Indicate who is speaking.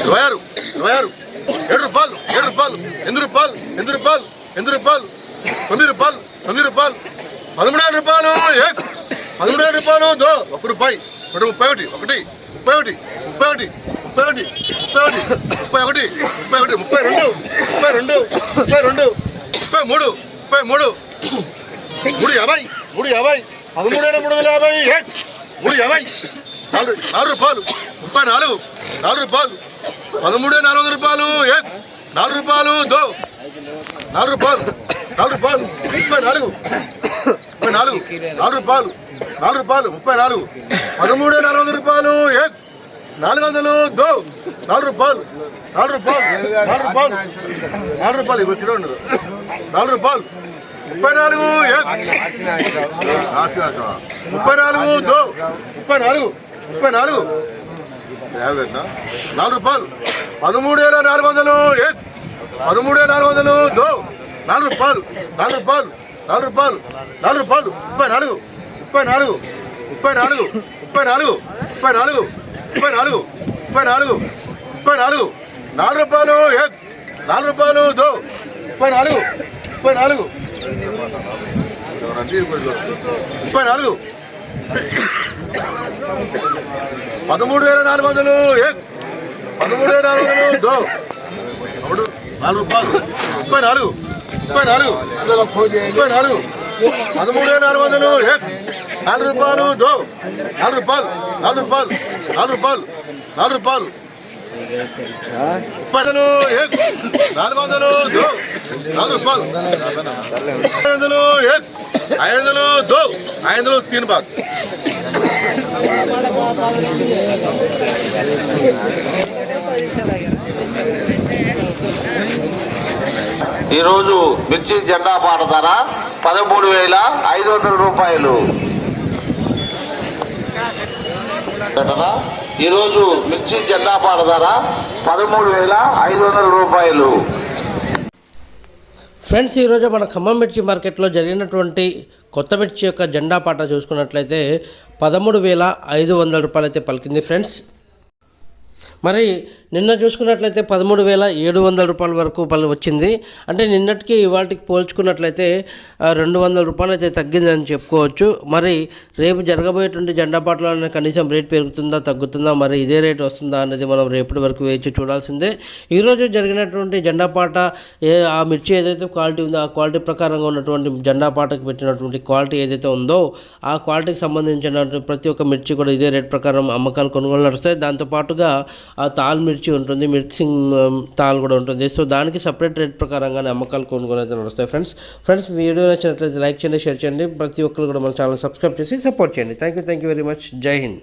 Speaker 1: 26 7 రూపాయలు 8 రూపాయలు 8 రూపాయలు 8 రూపాయలు 9 రూపాయలు 9 రూపాయలు 13 రూపాయలు 13 రూపాయలు 1 రూపాయి 31 31 31 31 31 32 33 33 350 350 350 4 రూపాయలు 34 4 రూపాయలు 13 400 రూపాయలు 4 రూపాయలు 4 రూపాయలు 4 రూపాయలు 34 4 రూపాయలు 4 రూపాయలు 34 13 400 రూపాయలు 400 4 రూపాయలు 4 రూపాయలు 4 రూపాయలు 4 రూపాయలు 4 రూపాయలు 34 34 34 4 రూపాయలు 13,400 13,400 4 రూపాయలు 4 రూపాయలు 4 రూపాయలు 4 రూపాయలు 34 34 34 34 34 34 34 34 4 రూపాయలు 4 రూపాయలు 34 34 34 13,400 13,400 4 రూపాయలు 34 34 34 13,400 4 రూపాయలు 4 రూపాయలు 4 రూపాయలు 4 రూపాయలు 4 రూపాయలు 400 4 రూపాయలు 500 3 బాత్
Speaker 2: ఈరోజు మిర్చి జెండా పాట ధర 13,500 రూపాయలు. ఈరోజు మిర్చి జెండా పాట ధర 13,500 రూపాయలు.
Speaker 3: ఫ్రెండ్స్, ఈరోజు మన ఖమ్మం మిర్చి మార్కెట్లో జరిగినటువంటి కొత్త మిర్చి యొక్క జెండా పాట చూసుకున్నట్లయితే 13,500 రూపాయలు అయితే పలికింది ఫ్రెండ్స్. మరి నిన్న చూసుకున్నట్లయితే 13,700 రూపాయల వరకు వచ్చింది. అంటే నిన్నటికి ఇవాళకి పోల్చుకున్నట్లయితే 200 రూపాయలు అయితే తగ్గిందని చెప్పుకోవచ్చు. మరి రేపు జరగబోయేటువంటి జెండా పాటలో కనీసం రేట్ పెరుగుతుందా తగ్గుతుందా, మరి ఇదే రేట్ వస్తుందా అనేది మనం రేపటి వరకు వేచి చూడాల్సిందే. ఈరోజు జరిగినటువంటి జెండా పాట ఆ మిర్చి ఏదైతే క్వాలిటీ ఉందో ఆ క్వాలిటీ ప్రకారంగా ఉన్నటువంటి జెండా పాటకు పెట్టినటువంటి క్వాలిటీ ఏదైతే ఉందో ఆ క్వాలిటీకి సంబంధించిన ప్రతి ఒక్క మిర్చి కూడా ఇదే రేట్ ప్రకారం అమ్మకాలు కొనుగోలు నడుస్తాయి. దాంతోపాటుగా ఆ తాల్ మిర్చి ఉంటుంది, మిక్సింగ్ తాల్ కూడా ఉంటుంది. సో దానికి సపరేట్ రేట్ ప్రకారంగానే అమ్మకాలు కొనుగోలు అయితే నడుస్తాయి. ఫ్రెండ్స్ వీడియో నచ్చినట్లయితే లైక్ చేయండి, షేర్ చేయండి. ప్రతి ఒక్కరు కూడా మన ఛానల్ సబ్స్క్రైబ్ చేసి సపోర్ట్ చేయండి. Thank you very much. జై హింద్.